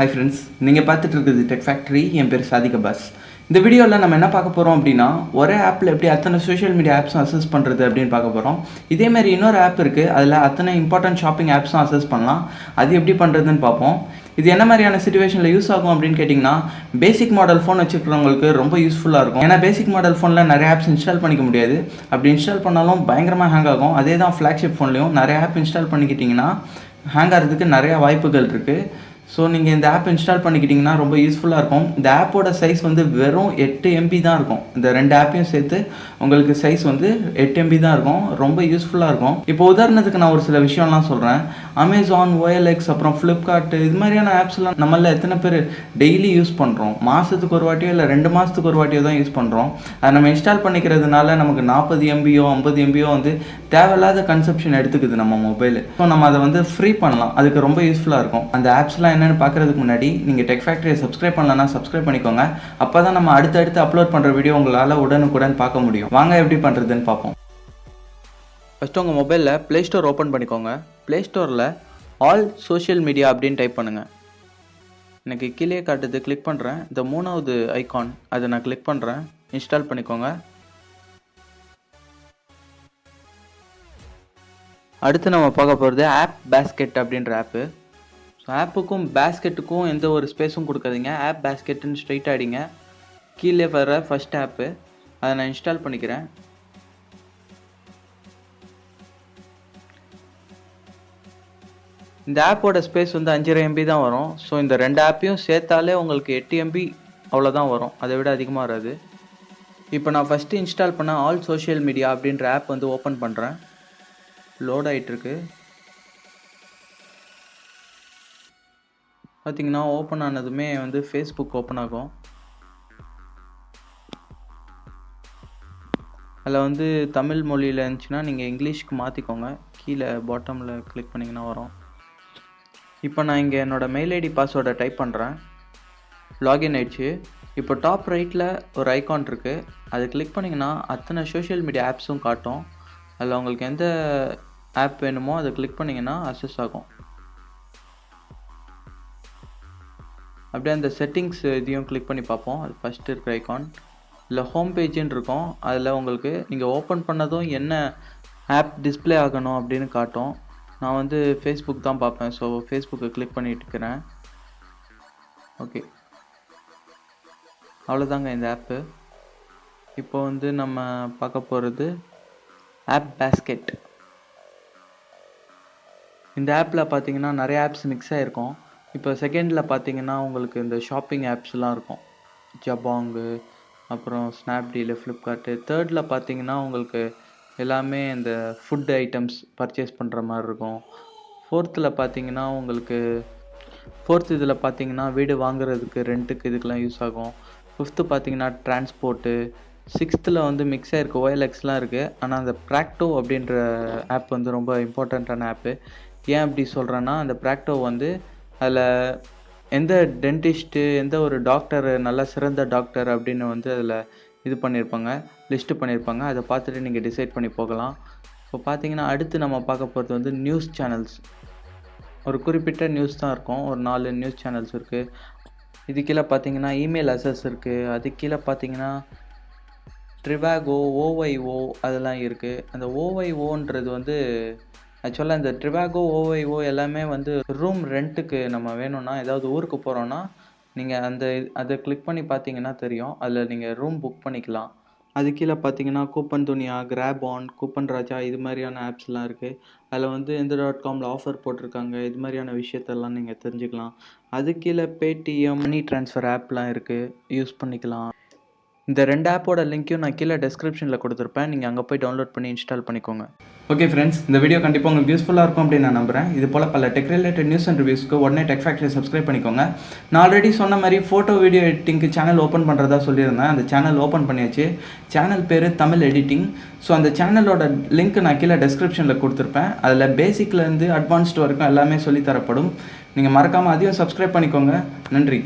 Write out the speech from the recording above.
Hi friends, நீங்கள் பார்த்துட்டு இருக்குது டெக் ஃபேக்ட்ரி. என் பேர் சாதிக் அப்பாஸ். இந்த வீடியோவில் நம்ம என்ன பார்க்க போகிறோம் அப்படின்னா, ஒரே ஆப்பில் எப்படி அத்தனை சோஷியல் மீடியா ஆப்ஸும் அசஸ் பண்ணுறது அப்படின்னு பார்க்க போகிறோம். இதேமாதிரி இன்னொரு ஆப் இருக்குது, அதில் அத்தனை இம்பார்ட்டன்ட் ஷாப்பிங் ஆப்ஸும் அசஸ் பண்ணலாம். அது எப்படி பண்ணுறதுன்னு பார்ப்போம். இது என்ன மாதிரியான சிச்சுவேஷனில் யூஸ் ஆகும் அப்படின்னு கேட்டிங்கன்னா, பேசிக் மாடல் ஃபோன் வச்சுருக்கிறவங்களுக்கு ரொம்ப யூஸ்ஃபுல்லாக இருக்கும். ஏன்னா பேசிக் மாடல் ஃபோனில் நிறைய ஆப்ஸ் இன்ஸ்டால் பண்ணிக்க முடியாது. அப்படி இன்ஸ்டால் பண்ணாலும் பயங்கரமாக ஹேங் ஆகும். அதே தான் ஃப்ளாக்ஷிப் ஃபோன்லேயும் நிறைய ஆப் இன்ஸ்டால் பண்ணிக்கிட்டிங்கன்னா ஹேங் ஆகிறதுக்கு நிறையா வாய்ப்புகள் இருக்குது. ஸோ நீங்கள் இந்த ஆப் இன்ஸ்டால் பண்ணிக்கிட்டிங்கன்னா ரொம்ப யூஸ்ஃபுல்லாக இருக்கும். இந்த ஆப்போட சைஸ் வந்து வெறும் 8 MB தான் இருக்கும். இந்த ரெண்டு ஆப்பையும் சேர்த்து உங்களுக்கு சைஸ் வந்து 8 MB தான் இருக்கும். ரொம்ப யூஸ்ஃபுல்லாக இருக்கும். இப்போ உதாரணத்துக்கு நான் ஒரு சில விஷயம்லாம் சொல்கிறேன். அமேசான், OLX, அப்புறம் ஃப்ளிப்கார்ட், இது மாதிரியான ஆப்ஸ்லாம் நம்மள எத்தனை பேர் டெய்லி யூஸ் பண்ணுறோம்? மாதத்துக்கு ஒரு வாட்டியோ இல்லை 2 மாதத்துக்கு ஒரு வாட்டியோ தான் யூஸ் பண்ணுறோம். அதை நம்ம இன்ஸ்டால் பண்ணிக்கிறதுனால நமக்கு 40 MBயோ 50 MBயோ வந்து தேவையில்லாத கன்சப்ஷன் எடுத்துக்குது நம்ம மொபைல். ஸோ நம்ம அதை வந்து ஃப்ரீ பண்ணலாம். அதுக்கு ரொம்ப யூஸ்ஃபுல்லாக இருக்கும். அந்த ஆப்ஸ்லாம் என்னென்னு பார்க்குறதுக்கு முன்னாடி நீங்கள் டெக் ஃபேக்ட்ரியை சப்ஸ்கிரைப் பண்ணலன்னா சப்ஸ்கிரைப் பண்ணிக்கோங்க. அப்போ தான் நம்ம அடுத்தடுத்து அப்லோட் பண்ணுற வீடியோ உங்களால் உடனுக்குடன் பார்க்க முடியும். வாங்க எப்படி பண்ணுறதுன்னு பார்ப்போம். ஃபஸ்ட்டு உங்கள் மொபைலில் ப்ளே ஸ்டோர் ஓப்பன் பண்ணிக்கோங்க. ப்ளே ஸ்டோரில் ஆல் சோஷியல் மீடியா அப்படின்னு டைப் பண்ணுங்கள். எனக்கு கீழே காட்டுது, கிளிக் பண்ணுறேன். இந்த 3வது ஐகான் அதை நான் கிளிக் பண்ணுறேன். இன்ஸ்டால் பண்ணிக்கோங்க. அடுத்து நம்ம பார்க்க போகிறது ஆப் பேஸ்கெட் அப்படின்ற ஆப்பு. ஸோ ஆப்புக்கும் பேஸ்கெட்டுக்கும் எந்த ஒரு ஸ்பேஸும் கொடுக்காதீங்க. ஆப் பேஸ்கெட்டுன்னு ஸ்ட்ரைட் ஆகிடுங்க. கீழே வர ஃபஸ்ட் ஆப்பு அதை நான் இன்ஸ்டால் பண்ணிக்கிறேன். இந்த ஆப்போட ஸ்பேஸ் வந்து 5.5 MB தான் வரும். ஸோ இந்த ரெண்டு ஆப்பையும் சேர்த்தாலே உங்களுக்கு 8 MB அவ்வளோதான் வரும். அதை விட அதிகமாக வராது. இப்போ நான் ஃபஸ்ட்டு இன்ஸ்டால் பண்ண ஆல் சோஷியல் மீடியா அப்படின்ற ஆப் வந்து ஓப்பன் பண்ணுறேன். லோட் ஆகிட்டுருக்கு. பார்த்திங்கன்னா ஓப்பன் ஆனதுமே வந்து ஃபேஸ்புக் ஓப்பன் ஆகும். அதில் வந்து தமிழ் மொழியில் இருந்துச்சுன்னா நீங்கள் இங்கிலீஷ்க்கு மாற்றிக்கோங்க. கீழே பாட்டமில் கிளிக் பண்ணிங்கன்னா வரும். இப்போ நான் இங்கே என்னோடய மெயில் ஐடி பாஸ்வேர்டை டைப் பண்ணுறேன். லாகின் ஆயிடுச்சு. இப்போ டாப் ரைட்டில் ஒரு ஐகான் இருக்குது. அது கிளிக் பண்ணிங்கன்னா அத்தனை சோஷியல் மீடியா ஆப்ஸும் காட்டும். அதில் உங்களுக்கு எந்த ஆப் வேணுமோ அதை கிளிக் பண்ணிங்கன்னா அக்சஸ் ஆகும். அப்படியே அந்த செட்டிங்ஸ் இதையும் கிளிக் பண்ணி பார்ப்போம். அது ஃபஸ்ட்டு இருக்கிற ஐகான் இல்லை ஹோம் பேஜுன்னு இருக்கும். அதில் உங்களுக்கு நீங்கள் ஓப்பன் பண்ணதும் என்ன ஆப் டிஸ்பிளே ஆகணும் அப்படின்னு காட்டும். நான் வந்து ஃபேஸ்புக் தான் பார்ப்பேன். ஸோ ஃபேஸ்புக்கை கிளிக் பண்ணிட்டு இருக்கிறேன். ஓகே, அவ்வளோதாங்க இந்த ஆப்பு. இப்போ வந்து நம்ம பார்க்க போகிறது ஆப் பேஸ்கெட். இந்த ஆப்பில் பார்த்தீங்கன்னா நிறைய ஆப்ஸ் மிக்ஸ் ஆகிருக்கும். இப்போ செகண்டில் பார்த்தீங்கன்னா உங்களுக்கு இந்த ஷாப்பிங் ஆப்ஸ்லாம் இருக்கும். ஜபாங்கு, அப்புறம் ஸ்னாப்டீலு, ஃப்ளிப்கார்ட்டு. தேர்டில் பார்த்தீங்கன்னா உங்களுக்கு எல்லாமே இந்த ஃபுட் ஐட்டம்ஸ் பர்ச்சேஸ் பண்ணுற மாதிரி இருக்கும். ஃபோர்த்தில் பார்த்தீங்கன்னா உங்களுக்கு இதில் பார்த்தீங்கன்னா வீடு வாங்குறதுக்கு, ரெண்ட்டுக்கு, இதுக்கெலாம் யூஸ் ஆகும். ஃபிஃப்த்து பார்த்தீங்கன்னா டிரான்ஸ்போர்ட்டு. சிக்ஸ்த்தில் வந்து மிக்ஸ் ஆகிருக்கு, OLXலாம் இருக்குது. ஆனால் அந்த ப்ராக்டோ அப்படின்ற ஆப் வந்து ரொம்ப இம்பார்ட்டண்ட்டான ஆப்பு. ஏன் அப்படி சொல்கிறேன்னா, அந்த ப்ராக்டோ வந்து அதில் எந்த டென்டிஸ்ட்டு, எந்த ஒரு டாக்டர், நல்ல சிறந்த டாக்டர் அப்படின்னு வந்து அதில் இது பண்ணியிருப்பாங்க, லிஸ்ட்டு பண்ணியிருப்பாங்க. அதை பார்த்துட்டு நீங்கள் டிசைட் பண்ணி போகலாம். இப்போ பார்த்தீங்கன்னா அடுத்து நம்ம பார்க்க போகிறது வந்து நியூஸ் சேனல்ஸ். ஒரு குறிப்பிட்ட நியூஸ் தான் இருக்கும். ஒரு 4 நியூஸ் சேனல்ஸ் இருக்குது. இது கீழே பார்த்தீங்கன்னா இமெயில் அசஸ் இருக்குது. அது கீழே பார்த்தீங்கன்னா ட்ரிவாகோ, OYO அதெல்லாம் இருக்குது. அந்த OYOன்றது வந்து ஆக்சுவலாக இந்த ட்ரிவாகோ, OYO எல்லாமே வந்து ரூம் ரெண்ட்டுக்கு நம்ம வேணும்னா, ஏதாவது ஊருக்கு போகிறோன்னா நீங்கள் அதை கிளிக் பண்ணி பார்த்தீங்கன்னா தெரியும். அதில் நீங்கள் ரூம் புக் பண்ணிக்கலாம். அது கீழே பார்த்தீங்கன்னா coupon Duniya, grab on, coupon Raja, இது மாதிரியான ஆப்ஸ்லாம் இருக்குது. அதில் வந்து இந்த .comல ஆஃபர் போட்டிருக்காங்க. இது மாதிரியான விஷயத்தெல்லாம் நீங்கள் தெரிஞ்சுக்கலாம். அது கீழே பேடிஎம், மணி ட்ரான்ஸ்ஃபர் ஆப்லாம் இருக்குது, யூஸ் பண்ணிக்கலாம். இந்த ரெண்டு ஆப்போட லிங்க்கையும் நான் கீழே டிஸ்கிரிப்ஷனில் கொடுத்துருப்பேன். நீங்கள் அங்கே போய் டவுன்லோட் பண்ணி இன்ஸ்டால் பண்ணிக்கோங்க. ஓகே ஃப்ரெண்ட்ஸ், இந்த வீடியோ கண்டிப்பாக உங்களுக்கு யூஸ்ஃபுல்லாக இருக்கும் அப்படின்னு நான் நம்புகிறேன். இது போல் பல டெக் ரிலேட்டட் நியூஸ் அண்ட் ரிவ்யூஸ்க்கு உடனே டெக் ஃபேக்ட்ரியை சப்ஸ்கிரைப் பண்ணிக்கோங்க. நான் ஆல்ரெடி சொன்ன மாதிரி ஃபோட்டோ வீடியோ எடிட்டிங்க்கு சேனல் ஓப்பன் பண்ணுறதா சொல்லியிருந்தேன். அந்த சேனல் ஓப்பன் பண்ணியாச்சு. சேனல் பேர் தமிழ் எடிட்டிங். ஸோ அந்த சேனலோட லிங்க் நான் கீழே டிஸ்கிரிப்ஷனில் கொடுத்துருப்பேன். அதில் பேசிக்லேருந்து அட்வான்ஸ்டு வரைக்கும் எல்லாமே சொல்லித்தரப்படும். நீங்கள் மறக்காமல் அதையும் சப்ஸ்கிரைப் பண்ணிக்கோங்க. நன்றி.